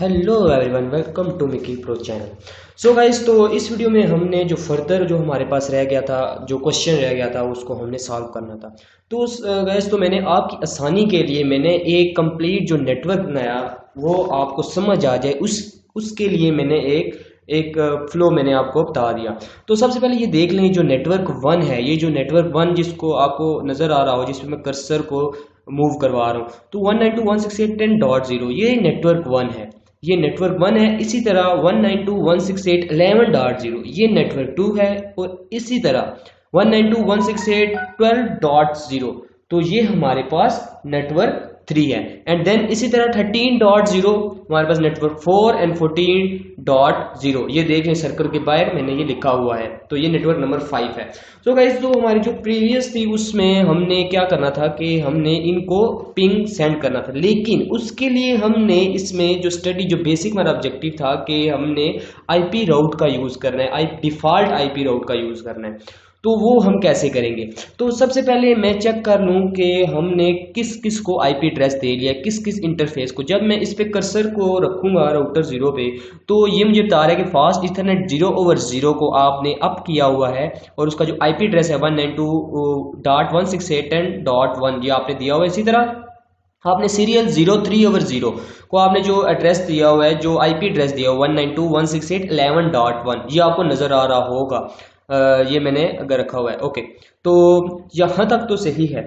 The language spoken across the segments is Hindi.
Hello everyone, welcome to Mickey pro channel. So guys, तो इस वीडियो में हमने जो फर्दर जो हमारे पास रह गया था, जो क्वेश्चन रह गया था, उसको हमने सॉल्व करना था। तो गाइस, तो मैंने आपकी आसानी के लिए मैंने एक कंप्लीट जो नेटवर्क बनाया, वो आपको समझ आ जाए उसके लिए मैंने एक एक फ्लो मैंने आपको बता दिया। तो सबसे पहले ये देख लें, जो नेटवर्क वन है, ये जो नेटवर्क वन जिसको आपको नज़र आ रहा हो, जिसमें मैं कर्सर को मूव करवा रहा हूँ, तो 192.168.10.0 ये नेटवर्क वन है। ये नेटवर्क वन है। इसी तरह 192.168.11.0 ये नेटवर्क टू है। और इसी तरह 192.168.12.0 तो ये हमारे पास नेटवर्क थ्री है। एंड देन इसी तरह 13.0 हमारे पास नेटवर्क 4 एंड 14.0 ये देख लें, सर्कल के बाहर मैंने ये लिखा हुआ है, तो ये नेटवर्क नंबर 5 है। सो गाइस, तो हमारी जो प्रीवियस थी उसमें हमने क्या करना था कि हमने इनको पिंग सेंड करना था, लेकिन उसके लिए हमने इसमें जो स्टडी जो बेसिक हमारा ऑब्जेक्टिव था कि हमने आईपी राउट का यूज करना है, डिफॉल्ट आईपी राउट का यूज करना है। तो वो हम कैसे करेंगे? तो सबसे पहले मैं चेक कर लूं कि हमने किस किस को आईपी एड्रेस दे लिया, किस किस इंटरफेस को। जब मैं इस पे कर्सर को रखूंगा राउटर 0 पे, तो ये मुझे बता रहा है कि फास्ट इथरनेट 0/0 को आपने अप किया हुआ है और उसका जो आईपी एड्रेस है 192.168.10.1 ये आपने दिया हुआ है। इसी तरह आपने सीरियल 03/0 को आपने जो एड्रेस दिया हुआ है, जो आईपी एड्रेस दिया हुआ 192.168.11.1 ये आपको नजर आ रहा होगा। ये मैंने अगर रखा हुआ है। ओके, तो यहाँ तक तो सही है।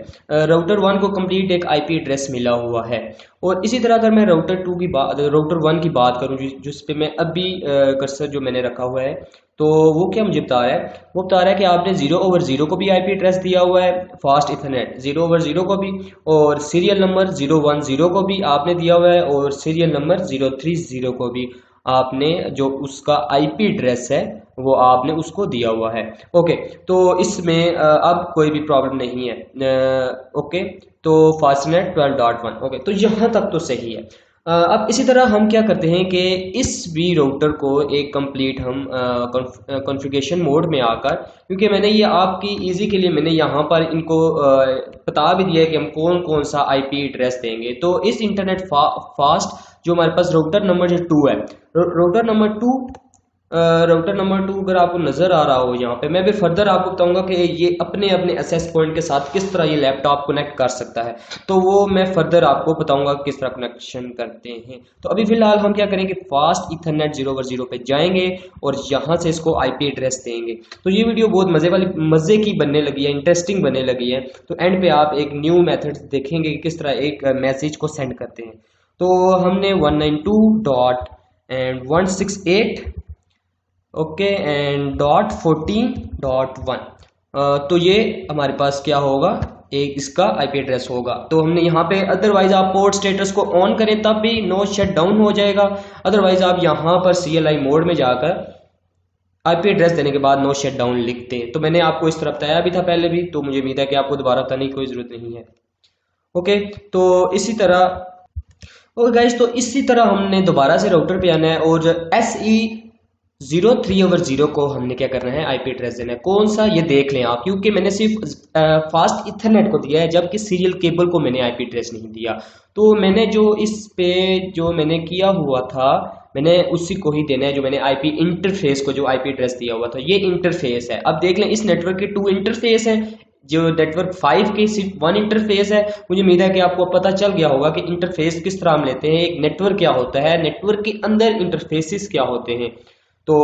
राउटर वन को कंप्लीट एक आईपी एड्रेस मिला हुआ है। और इसी तरह अगर मैं राउटर वन की बात करूँ, जिस पे मैं अभी कर्सर जो मैंने रखा हुआ है, तो वो क्या मुझे बता रहा है? वो बता रहा है कि आपने 0/0 को भी आईपी एड्रेस दिया हुआ है, फास्ट इथरनेट 0/0 को भी, और सीरियल नंबर 010 को भी आपने दिया हुआ है, और सीरियल नंबर 030 को भी आपने जो उसका आईपी एड्रेस है वो आपने उसको दिया हुआ है। ओके, तो इसमें अब कोई भी प्रॉब्लम नहीं है। ओके, तो फास्टनेट 12.1। ओके, तो यहाँ तक तो सही है। अब इसी तरह हम क्या करते हैं कि इस भी राउटर को एक कंप्लीट हम कॉन्फ़िगरेशन मोड में आकर, क्योंकि मैंने ये आपकी इजी के लिए मैंने यहाँ पर इनको बता भी दिया है कि हम कौन कौन सा आईपी एड्रेस देंगे। तो इस इंटरनेट फास्ट जो हमारे पास राउटर नंबर जो 2 है, राउटर नंबर 2 अगर आपको नजर आ रहा हो यहाँ पे, मैं भी फर्दर आपको बताऊंगा कि ये अपने अपने एक्सेस पॉइंट के साथ किस तरह ये लैपटॉप कनेक्ट कर सकता है, तो वो मैं फर्दर आपको बताऊंगा किस तरह कनेक्शन करते हैं। तो अभी फिलहाल हम क्या करेंगे, फास्ट इथरनेट 0/0 पे जाएंगे और यहाँ से इसको आईपी एड्रेस देंगे। तो ये वीडियो बहुत मजे की बनने लगी है, इंटरेस्टिंग बनने लगी है। तो एंड पे आप एक न्यू मेथड देखेंगे कि किस तरह एक मैसेज को सेंड करते हैं। तो हमने 192.168 ओके एंड .14.1 तो ये हमारे पास क्या होगा, एक इसका आईपी एड्रेस होगा। तो हमने यहाँ पे अदरवाइज आप पोर्ट स्टेटस को ऑन करें तब भी नो शट डाउन हो जाएगा। अदरवाइज आप यहाँ पर CLI मोड में जाकर आईपी एड्रेस देने के बाद नो शट डाउन लिखते हैं। तो मैंने आपको इस तरह बताया भी था पहले भी, तो मुझे उम्मीद है कि आपको दोबारा बताने की कोई जरूरत नहीं है। ओके, तो इसी तरह और गाइस, तो इसी तरह हमने दोबारा से राउटर पे आना है और SE 03/0 को हमने क्या करना है, आईपी एड्रेस देना है। कौन सा ये देख लें आप, क्योंकि मैंने सिर्फ फास्ट इथरनेट को दिया है, जबकि सीरियल केबल को मैंने आईपी एड्रेस नहीं दिया। तो मैंने जो इस पे जो मैंने किया हुआ था, मैंने उसी को ही देना है, जो मैंने आईपी इंटरफेस को जो आईपी एड्रेस दिया हुआ था, ये इंटरफेस है। अब देख लें, इस नेटवर्क के 2 इंटरफेस है, जो नेटवर्क 5 के सिर्फ 1 इंटरफेस है। मुझे उम्मीद है कि आपको पता चल गया होगा कि इंटरफेस किस तरह हम लेते हैं, एक नेटवर्क क्या होता है, नेटवर्क के अंदर इंटरफेसेस क्या होते हैं। तो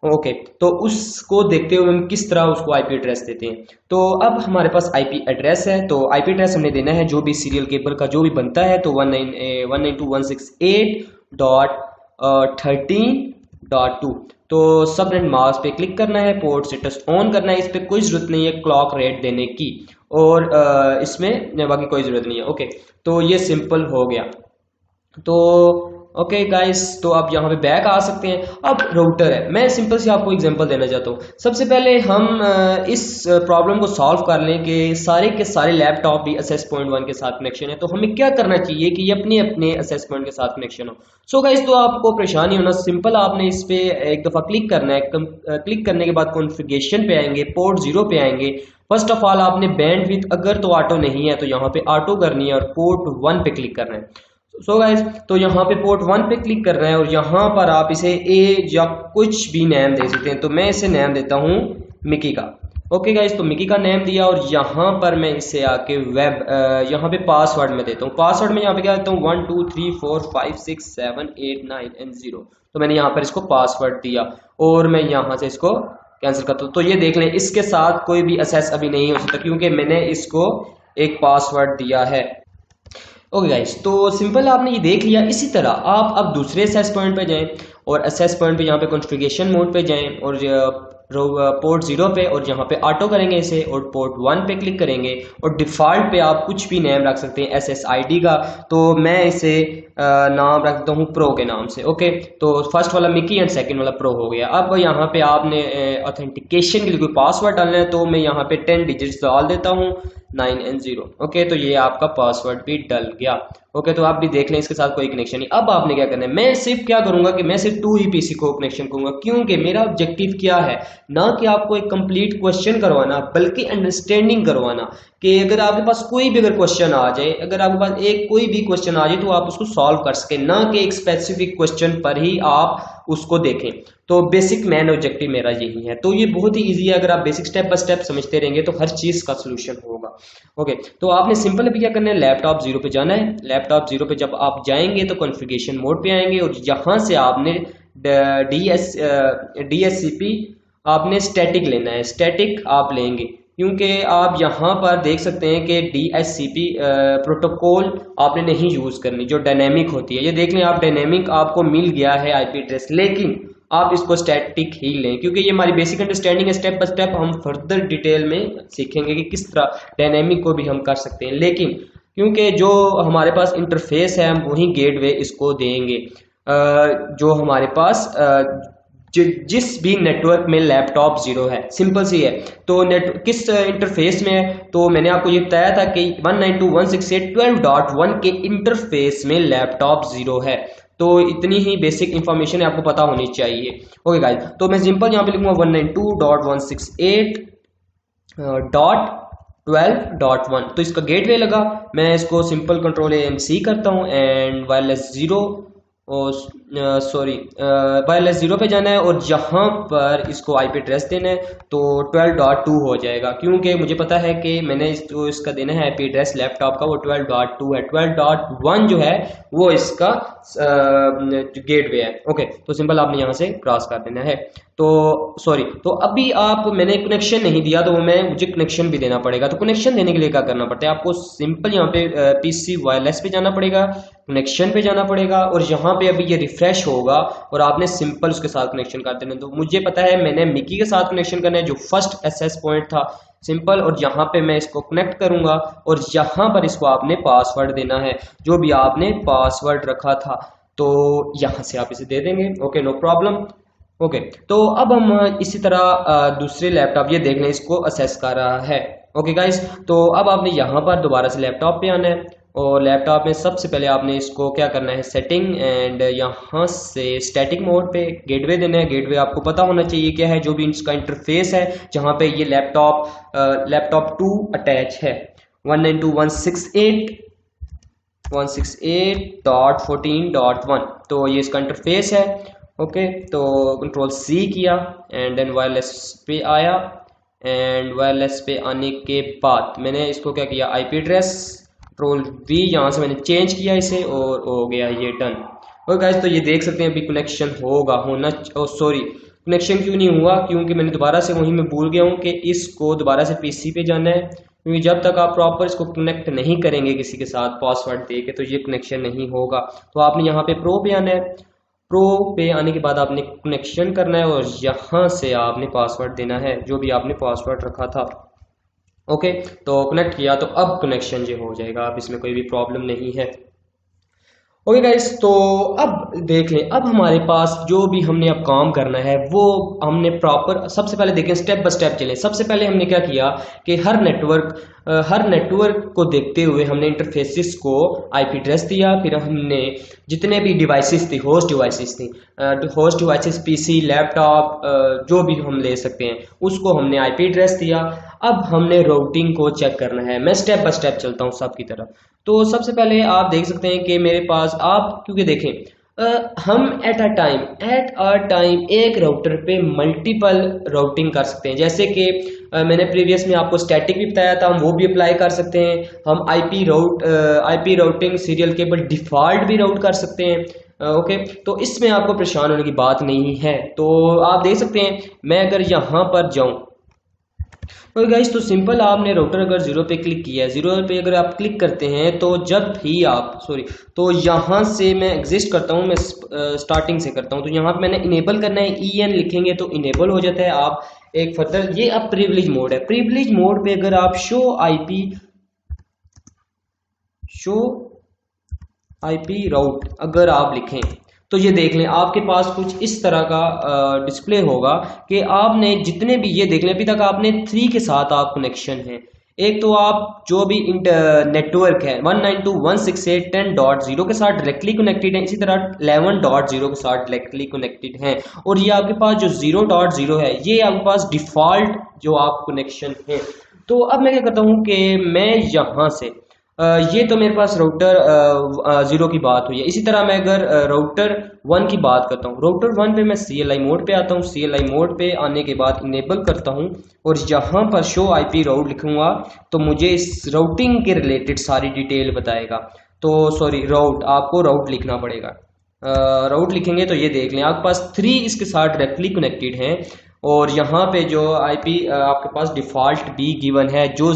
ओके, तो उसको देखते हुए हम किस तरह उसको आईपी एड्रेस देते हैं। तो अब हमारे पास आईपी एड्रेस है, तो आईपी एड्रेस हमने देना है जो भी सीरियल केबल का जो भी बनता है, तो 192.168.13.2 तो सबनेट मास्क पे क्लिक करना है, पोर्ट स्टेटस ऑन करना है। इस पे कोई जरूरत नहीं है क्लॉक रेट देने की, और इसमें बाकी कोई जरूरत नहीं है। ओके, तो ये सिंपल हो गया। तो ओके गाइस, तो आप यहाँ पे बैक आ सकते हैं। अब राउटर है, मैं सिंपल से आपको एग्जांपल देना चाहता हूँ। सबसे पहले हम इस प्रॉब्लम को सॉल्व कर लें कि सारे के सारे लैपटॉप भी एक्सेस पॉइंट 1 के साथ कनेक्शन है। तो हमें क्या करना चाहिए कि ये अपने अपने एक्सेस पॉइंट के साथ कनेक्शन हो। सो गाइस, तो आपको परेशानी होना, सिंपल आपने इस पे एक दफा क्लिक करना है। क्लिक करने के बाद कॉन्फ़िगरेशन पे आएंगे, पोर्ट 0 पे आएंगे। फर्स्ट ऑफ ऑल आपने बैंडविड्थ अगर तो ऑटो नहीं है तो यहाँ पे ऑटो करनी है और पोर्ट 1 पे क्लिक करना है। सो गाइज, तो यहाँ पे पोर्ट 1 पे क्लिक कर रहे हैं और यहाँ पर आप इसे ए या कुछ भी नेम दे सकते हैं। तो मैं इसे नेम देता हूँ मिकी का। ओके गाइज, तो मिकी का नेम दिया और यहाँ पर मैं इसे आके वेब यहाँ पे पासवर्ड में देता हूँ। पासवर्ड में यहाँ पे क्या देता हूँ 1 2 3 4 5 6 7 8 9 एंड 0। तो मैंने यहाँ पर इसको पासवर्ड दिया और मैं यहाँ से इसको कैंसिल करता हूँ। तो ये देख लें, इसके साथ कोई भी एक्सेस अभी नहीं हो सकता क्योंकि मैंने इसको एक पासवर्ड दिया है। ओके गाइस, तो सिंपल आपने ये देख लिया। इसी तरह आप अब दूसरे एसेस पॉइंट पे जाएं और एसेस पॉइंट पे यहाँ पे कॉन्फ़िगरेशन मोड पे जाएं और पोर्ट 0 पे और यहाँ पे ऑटो करेंगे इसे और पोर्ट 1 पे क्लिक करेंगे और डिफ़ॉल्ट पे आप कुछ भी नेम रख सकते हैं SSID का। तो मैं इसे नाम रखता हूँ प्रो के नाम से। ओके, तो फर्स्ट वाला मिकी एंड सेकंड वाला प्रो हो गया। अब यहाँ पे आपने ऑथेंटिकेशन के लिए कोई पासवर्ड डालना है तो मैं यहाँ पे 10 डिजिट्स डाल देता हूँ 9 एंड 0। ओके, तो ये आपका पासवर्ड भी डल गया। ओके, तो आप भी देख लें इसके साथ कोई कनेक्शन नहीं। अब आपने क्या करना है, मैं सिर्फ क्या करूंगा कि मैं सिर्फ 2 ही पीसी को कनेक्शन करूंगा क्योंकि मेरा ऑब्जेक्टिव क्या है, ना कि आपको एक कंप्लीट क्वेश्चन करवाना बल्कि अंडरस्टैंडिंग करवाना कि अगर आपके पास कोई भी अगर क्वेश्चन आ जाए, अगर आपके पास एक कोई भी क्वेश्चन आ जाए तो आप उसको सॉल्व कर सके, ना कि एक स्पेसिफिक क्वेश्चन पर ही आप उसको देखें। तो बेसिक मैन ऑब्जेक्टिव मेरा यही है। तो ये बहुत ही ईजी है, अगर आप बेसिक स्टेप बाय स्टेप समझते रहेंगे तो हर चीज का सोल्यूशन होगा। ओके, तो आपने सिंपल अभी क्या करना है, लैपटॉप 0 पे जाना है। लैपटॉप 0 पे जब आप जाएंगे तो कॉन्फ़िगरेशन मोड पे आएंगे और यहाँ से आपने DHCP आपने स्टैटिक लेना है। स्टैटिक आप लेंगे क्योंकि आप यहाँ पर देख सकते हैं कि DHCP प्रोटोकॉल आपने नहीं यूज़ करनी जो डायनेमिक होती है। ये देख लें, आप डायनेमिक आपको मिल गया है IP एड्रेस, लेकिन आप इसको स्टैटिक ही लें क्योंकि ये हमारी बेसिक अंडरस्टैंडिंग है। स्टेप बाय स्टेप हम फर्दर डिटेल में सीखेंगे कि किस तरह डायनेमिक को भी हम कर सकते हैं, लेकिन क्योंकि जो हमारे पास इंटरफेस है हम वही गेटवे इसको देंगे जो हमारे पास जिस भी नेटवर्क में लैपटॉप 0 है। सिंपल सी है। तो किस इंटरफेस में है, तो मैंने आपको ये बताया था कि 192.168.12.1 के इंटरफेस में लैपटॉप 0 है। तो इतनी ही बेसिक इंफॉर्मेशन आपको पता होनी चाहिए। ओके गाइस, तो मैं सिंपल यहाँ पे लिखूंगा 192.168.12.1। तो इसका गेटवे लगा, मैं इसको सिंपल कंट्रोल AMC करता हूँ एंड वायरलेस 0 और वायरलेस 0 पे जाना है और यहाँ पर इसको IP एड्रेस देना है तो 12.2 हो जाएगा क्योंकि मुझे पता है कि मैंने जो इसका देना है IP एड्रेस लैपटॉप का वो 12.2 है। 12.1 जो है वो इसका गेटवे है। ओके, तो सिंपल आपने यहाँ से क्रॉस कर देना है। तो सॉरी, तो अभी मैंने कनेक्शन नहीं दिया तो मुझे कनेक्शन भी देना पड़ेगा। तो कनेक्शन देने के लिए क्या करना पड़ता है, आपको सिंपल यहाँ पे PC वायरलेस पे जाना पड़ेगा, कनेक्शन पे जाना पड़ेगा और यहाँ पे अभी ये रिफ्रेश होगा और आपने सिंपल उसके साथ कनेक्शन कर देना। तो मुझे पता है मैंने मिकी के साथ कनेक्शन करना है जो फर्स्ट एसेस पॉइंट था। सिंपल, और यहाँ पे मैं इसको कनेक्ट करूंगा और यहाँ पर इसको आपने पासवर्ड देना है जो भी आपने पासवर्ड रखा था, तो यहाँ से आप इसे दे देंगे। Okay, no problem. ओके, तो अब हम इसी तरह दूसरे लैपटॉप ये देख लें इसको असेस कर रहा है। ओके गाइस, तो अब आपने यहाँ पर दोबारा से लैपटॉप पे आना है और लैपटॉप में सबसे पहले आपने इसको क्या करना है, सेटिंग एंड यहाँ से स्टैटिक मोड पे गेटवे देना है। गेटवे आपको पता होना चाहिए क्या है, जो भी इसका इंटरफेस है जहाँ पे ये लैपटॉप 2 अटैच है 192.168.14.1। तो ये इसका इंटरफेस है। ओके, तो कंट्रोल C किया एंड देन वायरलेस पे आया एंड वायरलेस पे आने के बाद मैंने इसको क्या किया, IP एड्रेस कंट्रोल V यहाँ से मैंने चेंज किया इसे और हो गया ये डन। और गाइस, तो ये देख सकते हैं अभी कनेक्शन सॉरी कनेक्शन क्यों नहीं हुआ, क्योंकि मैंने दोबारा से वहीं मैं भूल गया हूँ कि इसको दोबारा से PC पे जाना है क्योंकि जब तक आप प्रॉपर इसको कनेक्ट नहीं करेंगे किसी के साथ पासवर्ड दे के तो ये कनेक्शन नहीं होगा। तो आपने यहाँ पे प्रो पे आना है। प्रो पे आने के बाद आपने कनेक्शन करना है और यहाँ से आपने पासवर्ड देना है जो भी आपने पासवर्ड रखा था। ओके, तो कनेक्ट किया तो अब कनेक्शन जो हो जाएगा, अब इसमें कोई भी प्रॉब्लम नहीं है। ओके गाइस, तो अब देख लें, अब हमारे पास जो भी हमने अब काम करना है वो हमने प्रॉपर सबसे पहले देखें, स्टेप बाय स्टेप चलें। सबसे पहले हमने क्या किया कि हर नेटवर्क को देखते हुए हमने इंटरफेसिस को IP एड्रेस दिया। फिर हमने जितने भी डिवाइसेस थी, होस्ट डिवाइसेस PC लैपटॉप जो भी हम ले सकते हैं उसको हमने IP एड्रेस दिया। अब हमने राउटिंग को चेक करना है। मैं स्टेप बाय स्टेप चलता हूँ सब की तरफ। तो सबसे पहले आप देख सकते हैं कि मेरे पास आप क्योंकि देखें हम एट अ टाइम एक राउटर पे मल्टीपल राउटिंग कर सकते हैं। जैसे कि मैंने प्रीवियस में आपको स्टैटिक भी बताया था, हम वो भी अप्लाई कर सकते हैं। हम IP routing serial cable default भी राउट कर सकते हैं। ओके, तो इसमें आपको परेशान होने की बात नहीं है। तो आप देख सकते हैं, मैं अगर यहाँ पर जाऊँ और गाइस, तो सिंपल आपने राउटर अगर जीरो पे क्लिक किया है, जीरो पे अगर आप क्लिक करते हैं तो जब भी आप तो यहाँ से मैं एग्जिस्ट करता हूँ, मैं स्टार्टिंग से करता हूँ। तो यहाँ पे मैंने इनेबल करना है, EN लिखेंगे तो इनेबल हो जाता है। आप एक फर्दर, ये अब प्रिविलेज मोड है। प्रिविलेज मोड पे अगर आप शो आईपी राउट अगर आप लिखें तो ये देख लें, आपके पास कुछ इस तरह का डिस्प्ले होगा कि आपने जितने भी, ये देख लें, अभी तक आपने 3 के साथ आप कनेक्शन है। एक तो आप जो भी नेटवर्क है 192.168.10.0 के साथ डायरेक्टली कनेक्टेड है, इसी तरह 11.0 के साथ डायरेक्टली कनेक्टेड है। और ये आपके पास जो 0.0 है, ये आपके पास डिफॉल्ट जो आप कनेक्शन है। तो अब मैं क्या करता हूँ कि मैं यहाँ से ये तो मेरे पास राउटर 0 की बात हुई है। इसी तरह मैं अगर राउटर 1 की बात करता हूँ, राउटर 1 पे मैं CLI मोड पे आता हूँ। CLI मोड पे आने के बाद इनेबल करता हूँ और यहाँ पर शो आईपी राउट लिखूंगा तो मुझे इस राउटिंग के रिलेटेड सारी डिटेल बताएगा। तो सॉरी, राउट, आपको राउट लिखना पड़ेगा। राउट लिखेंगे तो ये देख लें, आपके पास 3 इसके साथ डायरेक्टली कनेक्टेड हैं और यहाँ पे जो आईपी आपके पास डिफॉल्ट भी गिवन है जो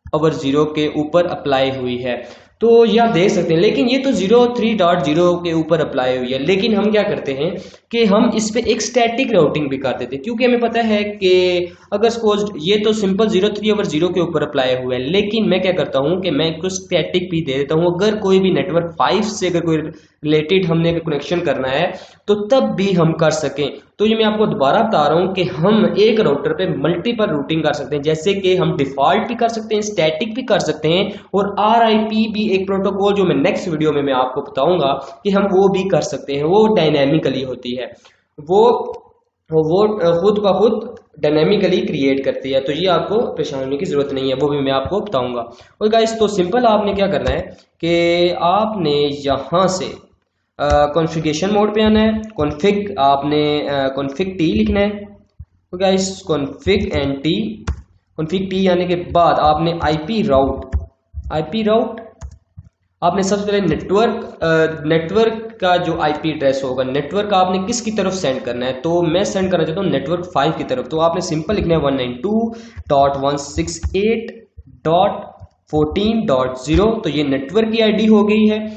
03/0 के ऊपर अप्लाई हुई है। तो ये आप देख सकते हैं, लेकिन ये तो 03.0 के ऊपर अप्लाई हुई है। लेकिन हम क्या करते हैं कि हम इस पे एक स्टैटिक राउटिंग भी कर देते हैं, क्योंकि हमें पता है कि अगर सपोज ये तो सिंपल 03/0 के ऊपर अप्लाई हुआ है, लेकिन मैं क्या करता हूँ कि मैं कुछ स्टैटिक भी दे देता हूँ। अगर कोई भी नेटवर्क 5 से अगर कोई रिलेटेड हमने कनेक्शन करना है तो तब भी हम कर सकें। तो ये मैं आपको दोबारा बता रहा हूँ कि हम एक राउटर पे मल्टीपल रूटिंग कर सकते हैं। जैसे कि हम डिफॉल्ट भी कर सकते हैं, स्टैटिक भी कर सकते हैं और RIP भी एक प्रोटोकॉल जो मैं नेक्स्ट वीडियो में मैं आपको बताऊंगा कि हम वो भी कर सकते हैं। वो डायनेमिकली होती है, वो खुद ब खुद डायनेमिकली क्रिएट करती है। तो ये आपको परेशान होने की जरूरत नहीं है, वो भी मैं आपको बताऊंगा। और गाइस, तो सिंपल आपने क्या करना है कि आपने यहाँ से कॉन्फ़िगरेशन मोड पे आना है। कॉन्फ़िग आपने कॉन्फ़िग टी लिखना है। तो गाइस, कॉन्फ़िग टी आने के बाद आपने आईपी राउट आपने सबसे पहले नेटवर्क का जो आईपी एड्रेस होगा, नेटवर्क आपने किसकी तरफ सेंड करना है। तो मैं सेंड करना चाहता हूँ नेटवर्क 5 की तरफ। तो आपने सिंपल लिखना है 192.168.14.0। तो ये नेटवर्क की आईडी हो गई है।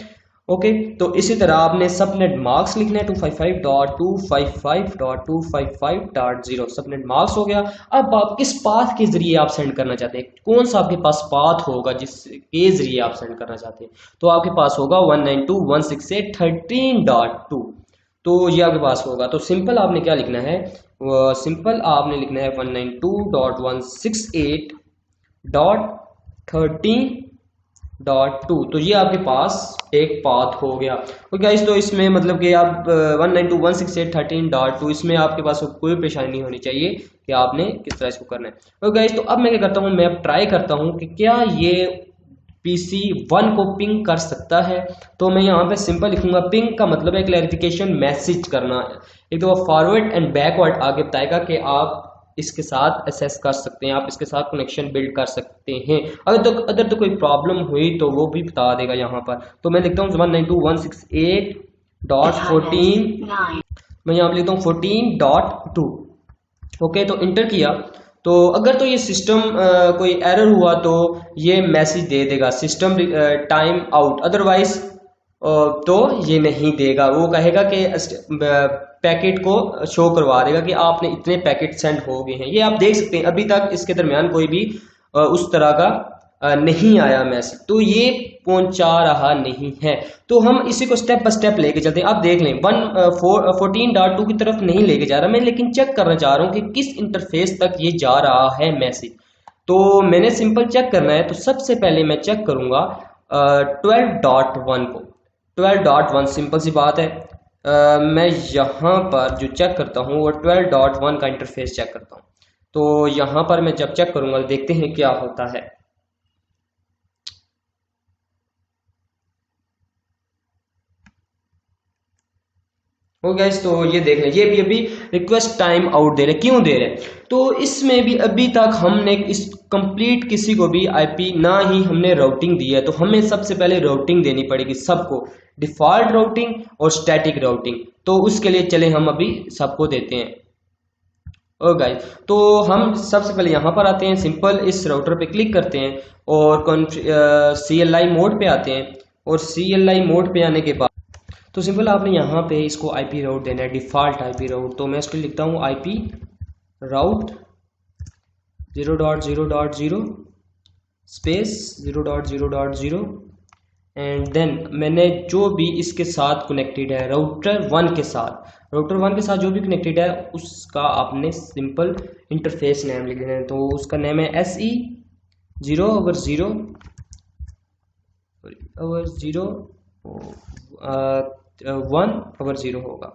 ओके, तो इसी तरह आपने सबनेट मार्क्स लिखना है 255.255.255.0। सबनेट मार्क्स हो गया। अब आप किस पाथ के जरिए आप सेंड करना चाहते हैं, कौन सा आपके पास पाथ होगा जिसके जरिए आप सेंड करना चाहते हैं। तो आपके पास होगा 192.168.13.2। तो ये आपके पास होगा। तो सिंपल आपने क्या लिखना है, सिंपल आपने लिखना है 192.168.13.2। तो ये आपके पास एक पाथ हो गया। और गाइस, तो इसमें मतलब कि आप 192.168.13.2 इसमें आपके पास कोई परेशानी नहीं होनी चाहिए कि आपने किस तरह इसको करना है। और गाइस, तो अब मैं क्या करता हूँ, मैं अब ट्राई करता हूँ कि क्या ये PC 1 को पिंग कर सकता है। तो मैं यहाँ पे सिंपल लिखूंगा, पिंग का मतलब है क्लैरिफिकेशन मैसेज करना। एक तो फॉरवर्ड एंड बैकवर्ड आगे बताएगा कि आप इसके साथ एसेस कर सकते हैं, आप इसके साथ कनेक्शन बिल्ड कर सकते हैं। अगर तो कोई प्रॉब्लम हुई तो वो भी बता देगा यहाँ पर। तो मैं लिखता हूँ 192.168.14, मैं यहाँ पर लिखता हूँ 14.2। ओके, तो इंटर किया। तो अगर तो ये सिस्टम कोई एरर हुआ तो ये मैसेज दे देगा सिस्टम टाइम आउट, अदरवाइज तो ये नहीं देगा। वो कहेगा कि पैकेट को शो करवा देगा कि आपने इतने पैकेट सेंड हो गए हैं। ये आप देख सकते हैं, अभी तक इसके दरमियान कोई भी उस तरह का नहीं आया मैसेज, तो ये पहुंचा रहा नहीं है। तो हम इसी को स्टेप बाय स्टेप लेके चलते हैं। आप देख लें 14.2 की तरफ नहीं लेके जा रहा मैं, लेकिन चेक करना चाह रहा हूँ कि किस इंटरफेस तक ये जा रहा है मैसेज। तो मैंने सिंपल चेक करना है। तो सबसे पहले मैं चेक करूंगा 12.1 को। 12.1 सिंपल सी बात है। मैं यहाँ पर जो चेक करता हूँ वो 12.1 का इंटरफेस चेक करता हूँ। तो यहाँ पर मैं जब चेक करूंगा तो देखते हैं क्या होता है। ओके गाइस, तो ये देख रहे हैं, ये भी अभी रिक्वेस्ट टाइम आउट दे रहे हैं। क्यों दे रहे हैं? तो इसमें भी अभी तक हमने इस कंप्लीट किसी को भी आईपी ना ही हमने राउटिंग दी है, तो हमें सबसे पहले राउटिंग देनी पड़ेगी सबको, डिफॉल्ट राउटिंग और स्टैटिक राउटिंग। तो उसके लिए चले हम अभी सबको देते हैं। ओके गाइस, तो हम सबसे पहले यहाँ पर आते हैं, सिंपल इस राउटर पे क्लिक करते हैं और CLI मोड पे आते हैं। और CLI मोड पे आने के बाद तो सिंपल आपने यहाँ पे इसको आईपी राउट देना है, डिफॉल्ट आईपी राउट। तो मैं इसको लिखता हूँ IP route 0.0.0 space 0.0.0 and then मैंने जो भी इसके साथ कनेक्टेड है राउटर 1 के साथ जो भी कनेक्टेड है उसका आपने सिंपल इंटरफेस नेम लिख देना है। तो उसका नेम है SE 0/0 1/0 होगा।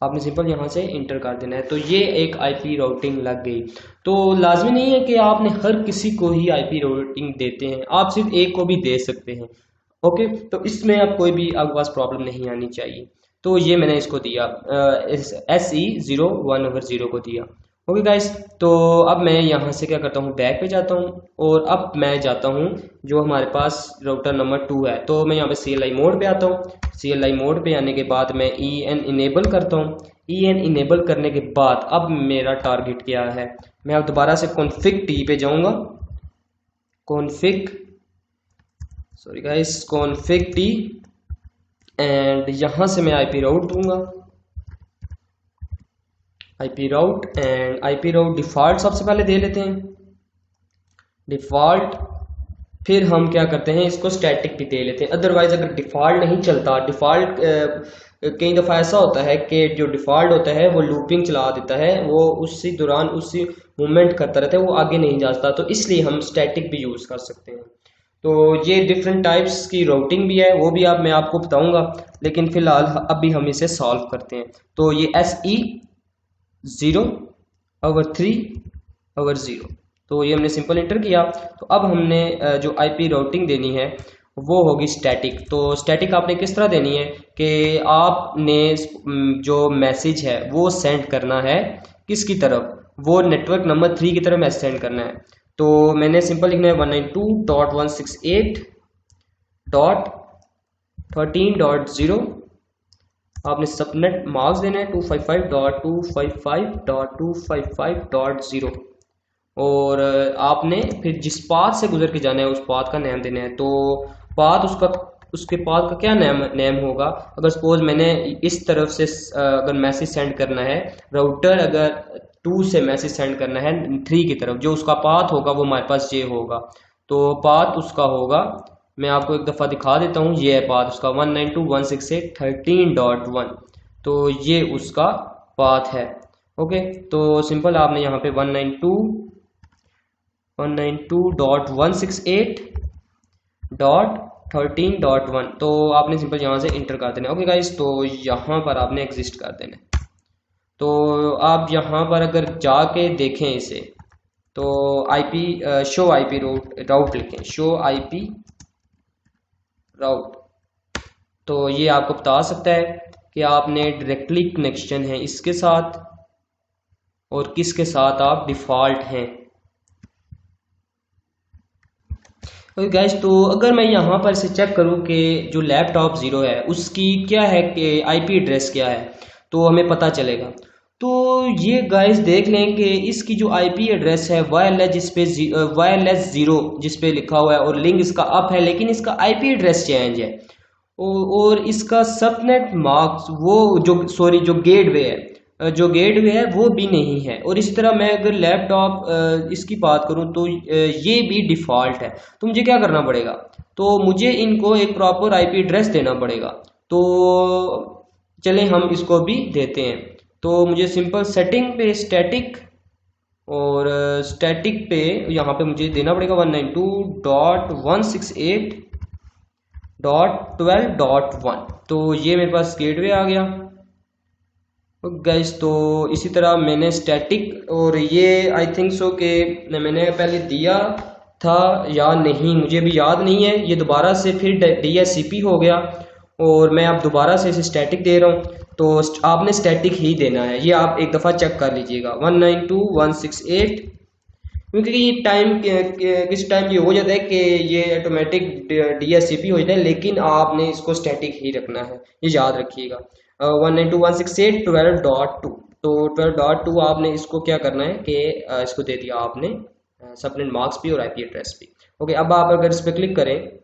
आपने सिंपल यहाँ से इंटर कर देना है। तो ये एक आईपी राउटिंग लग गई। तो लाजमी नहीं है कि आपने हर किसी को ही आईपी राउटिंग देते हैं, आप सिर्फ एक को भी दे सकते हैं। ओके, तो इसमें अब कोई भी आपके पास प्रॉब्लम नहीं आनी चाहिए। तो ये मैंने इसको दिया SE 0/1/0 को दिया। ओके गाइस, तो अब मैं यहाँ से क्या करता हूँ, बैक पे जाता हूँ और अब मैं जाता हूँ जो हमारे पास राउटर नंबर 2 है। तो मैं यहाँ पे CLI मोड पे आता हूँ। CLI मोड पे आने के बाद मैं EN इनेबल करता हूँ। EN इनेबल करने के बाद अब मेरा टारगेट क्या है, मैं अब दोबारा से कॉन्फ़िग T पे जाऊँगा, कॉन्फ़िग T एंड यहाँ से मैं IP राउट दूंगा, IP route and IP route default सबसे पहले दे लेते हैं, डिफ़ॉल्ट। फिर हम क्या करते हैं, इसको स्टैटिक भी दे लेते हैं। अदरवाइज अगर डिफ़ॉल्ट नहीं चलता, डिफ़ॉल्ट कई दफ़ा ऐसा होता है कि जो डिफ़ॉल्ट होता है वो लूपिंग चला देता है, वो उसी दौरान उसी मूवमेंट करता रहता है, वो आगे नहीं जाता। तो इसलिए हम स्टैटिक भी यूज़ कर सकते हैं। तो ये डिफरेंट टाइप्स की राउटिंग भी है, वो भी मैं आपको बताऊंगा, लेकिन फिलहाल अभी हम इसे सॉल्व करते हैं। तो ये SE 0/3/0, तो ये हमने सिंपल इंटर किया। तो अब हमने जो IP राउटिंग देनी है वो होगी स्टैटिक। तो स्टैटिक आपने किस तरह देनी है कि आपने जो मैसेज है वो सेंड करना है किसकी तरफ, वो नेटवर्क नंबर 3 की तरफ मैसेज सेंड करना है। तो मैंने सिंपल लिखना है 192.168.13.0। आपने सबनेट मार्क्स देना है 255.255.255.0 और आपने फिर जिस पाथ से गुजर के जाना है उस पाथ का नाम देना है। तो पाथ उसके पाथ का क्या नेम होगा, अगर सपोज मैंने इस तरफ से अगर मैसेज सेंड करना है, राउटर अगर 2 से मैसेज सेंड करना है 3 की तरफ, जो उसका पाथ होगा वो हमारे पास ये होगा। तो पाथ उसका होगा, मैं आपको एक दफ़ा दिखा देता हूँ, ये है पाथ उसका 192.168.13.1। तो ये उसका पाथ है। ओके, तो सिंपल आपने यहाँ पे 192.168.13.1, तो आपने सिंपल यहाँ से इंटर कर देना। ओके गाइस, तो यहाँ पर आपने एग्जिस्ट कर देना। तो आप यहाँ पर अगर जाके देखें इसे, तो शो IP राउट लिखें, शो IP राउट। तो ये आपको बता सकता है कि आपने डायरेक्टली कनेक्शन है इसके साथ और किसके साथ आप डिफ़ॉल्ट हैं। ओके गाइस, तो अगर मैं यहाँ पर से चेक करूँ कि जो लैपटॉप 0 है उसकी क्या है कि IP एड्रेस क्या है, तो हमें पता चलेगा। तो ये गाइस देख लें कि इसकी जो IP एड्रेस है वायरलेस 0 जिस पे लिखा हुआ है और लिंक इसका अप है, लेकिन इसका IP एड्रेस चेंज है और इसका सबनेट मार्क्स जो गेटवे है वो भी नहीं है। और इसी तरह मैं अगर लैपटॉप इसकी बात करूं तो ये भी डिफ़ॉल्ट है। तो मुझे क्या करना पड़ेगा, तो मुझे इनको एक प्रॉपर IP एड्रेस देना पड़ेगा। तो चलें हम इसको भी देते हैं। तो मुझे सिंपल सेटिंग पे स्टैटिक और स्टैटिक पे यहाँ पे मुझे देना पड़ेगा 192.168.12.1। तो ये मेरे पास गेटवे आ गया। गाइस तो इसी तरह मैंने स्टैटिक, और ये आई थिंक सो कि मैंने पहले दिया था या नहीं मुझे भी याद नहीं है, ये दोबारा से फिर DSCP हो गया और मैं अब दोबारा से इसे स्टैटिक दे रहा हूँ। तो आपने स्टैटिक ही देना है, ये आप एक दफ़ा चेक कर लीजिएगा 192.168, क्योंकि ये टाइम किस टाइम ये हो जाता है कि ये ऑटोमेटिक DSCP हो जाता है, लेकिन आपने इसको स्टैटिक ही रखना है, ये याद रखिएगा। 192.168.12.2, तो 12.2 आपने इसको क्या करना है कि इसको दे दिया आपने सबनेट मार्क्स भी और IP एड्रेस भी। ओके, अब आप अगर इस पर क्लिक करें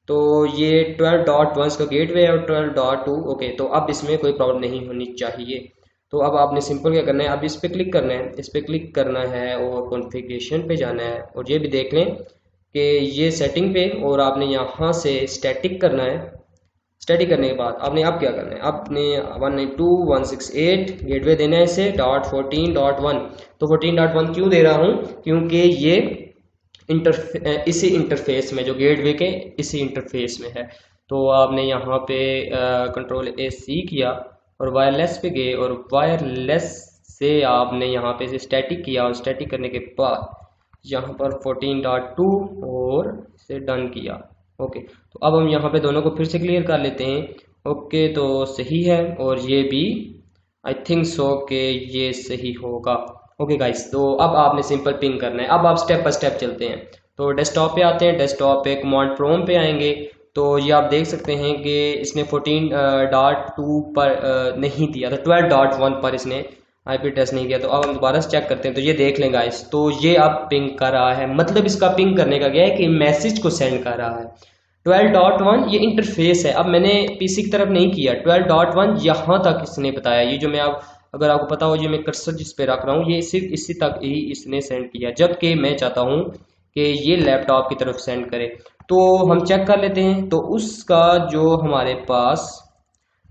तो ये 12.1 का गेटवे है और 12.2। ओके, तो अब इसमें कोई प्रॉब्लम नहीं होनी चाहिए। तो अब आपने सिंपल क्या करना है, अब इस पर क्लिक करना है, इस पर क्लिक करना है और कॉन्फ़िगरेशन पे जाना है, और ये भी देख लें कि ये सेटिंग पे, और आपने यहाँ से स्टैटिक करना है। स्टडी करने के बाद आपने अब क्या करना है, आपने 192.168 गेटवे देना है इसे .14.1। तो 14.1 क्यों दे रहा हूँ, क्योंकि ये इसी इंटरफेस में, जो गेटवे के इसी इंटरफेस में है। तो आपने यहाँ पे Ctrl+AC किया और वायरलेस पे गए, और वायरलेस से आपने यहाँ पे स्टैटिक किया, और स्टैटिक करने के बाद यहाँ पर 14.2 और इसे डन किया। ओके, तो अब हम यहाँ पे दोनों को फिर से क्लियर कर लेते हैं। ओके, तो सही है, और ये भी आई थिंक सो कि ये सही होगा। ओके गाइस, तो अब आपने सिंपल पिंग करना है। अब आप स्टेप बाय स्टेप चलते हैं। तो डेस्कटॉप पे आते हैं, डेस्कटॉप पे कमांड प्रॉम्प्ट पे आएंगे, तो ये आप देख सकते हैं कि इसने 14.2 पर नहीं दिया था, 12.1 पर इसने IP एड्रेस नहीं दिया। तो अब हम दोबारा से चेक करते हैं, तो ये देख लें गाइस, तो ये अब पिंग कर रहा है। मतलब इसका पिंग करने का क्या है कि मैसेज को सेंड कर रहा है। 12.1 ये इंटरफेस है, अब मैंने PC की तरफ नहीं किया। 12.1 यहाँ तक इसने बताया, ये जो मैं अब, अगर आपको पता हो, ये मैं कर्सर जिस पे रख रहा हूँ, ये सिर्फ इसी तक ही इसने सेंड किया, जबकि मैं चाहता हूँ कि ये लैपटॉप की तरफ सेंड करे। तो हम चेक कर लेते हैं। तो उसका जो हमारे पास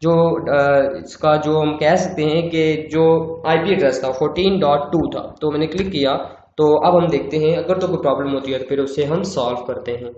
जो इसका जो हम कह सकते हैं कि जो IP एड्रेस था 14.2 था, तो मैंने क्लिक किया। तो अब हम देखते हैं, अगर तो कोई प्रॉब्लम होती है तो फिर उसे हम सॉल्व करते हैं।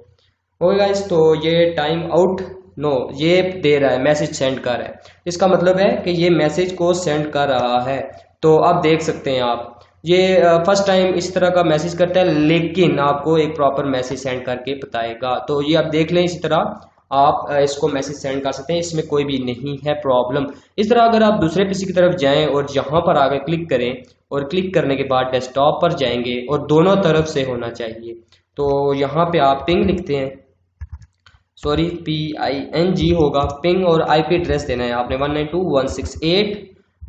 ओके गाइस, तो ये टाइम आउट नो ये दे रहा है, मैसेज सेंड कर रहा है, इसका मतलब है कि ये मैसेज को सेंड कर रहा है। तो अब देख सकते हैं आप, ये फर्स्ट टाइम इस तरह का मैसेज करता है, लेकिन आपको एक प्रॉपर मैसेज सेंड करके बताएगा। तो ये आप देख लें, इसी तरह आप इसको मैसेज सेंड कर सकते हैं, इसमें कोई भी नहीं है प्रॉब्लम। इस तरह अगर आप दूसरे PC की तरफ जाएं और यहाँ पर आगे क्लिक करें, और क्लिक करने के बाद डेस्कटॉप पर जाएंगे, और दोनों तरफ से होना चाहिए। तो यहाँ पे आप पिंग लिखते हैं, सॉरी PING होगा पिंग, और IP एड्रेस देना है आपने 192.168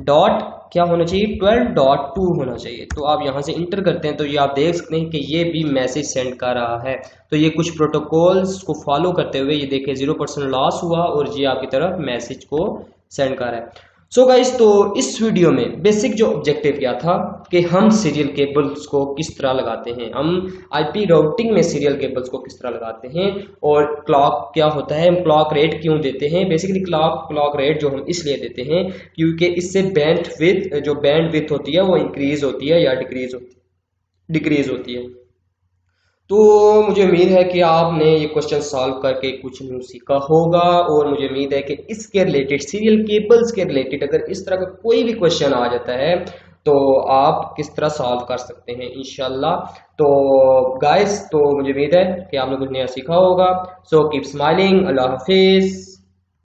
डॉट क्या होना चाहिए, 12.2 होना चाहिए। तो आप यहाँ से इंटर करते हैं, तो ये आप देख सकते हैं कि ये भी मैसेज सेंड कर रहा है। तो ये कुछ प्रोटोकॉल्स को फॉलो करते हुए ये देखिए 0% लॉस हुआ, और ये आपकी तरफ मैसेज को सेंड कर रहा है। सो गाइस, तो इस वीडियो में बेसिक जो ऑब्जेक्टिव क्या था कि हम सीरियल केबल्स को किस तरह लगाते हैं, हम IP राउटिंग में सीरियल केबल्स को किस तरह लगाते हैं, और क्लॉक क्या होता है, हम क्लॉक रेट क्यों देते हैं। बेसिकली क्लॉक रेट जो हम इसलिए देते हैं क्योंकि इससे बैंडविड्थ होती है वो इंक्रीज होती है या डिक्रीज होती है। तो मुझे उम्मीद है कि आपने ये क्वेश्चन सॉल्व करके कुछ न्यू सीखा होगा, और मुझे उम्मीद है कि इसके रिलेटेड, सीरियल केबल्स के रिलेटेड अगर इस तरह का कोई भी क्वेश्चन आ जाता है तो आप किस तरह सॉल्व कर सकते हैं इंशाल्लाह। तो गाइस, तो मुझे उम्मीद है कि आपने कुछ नया सीखा होगा। सो कीप स्माइलिंग, अल्लाह हाफिज।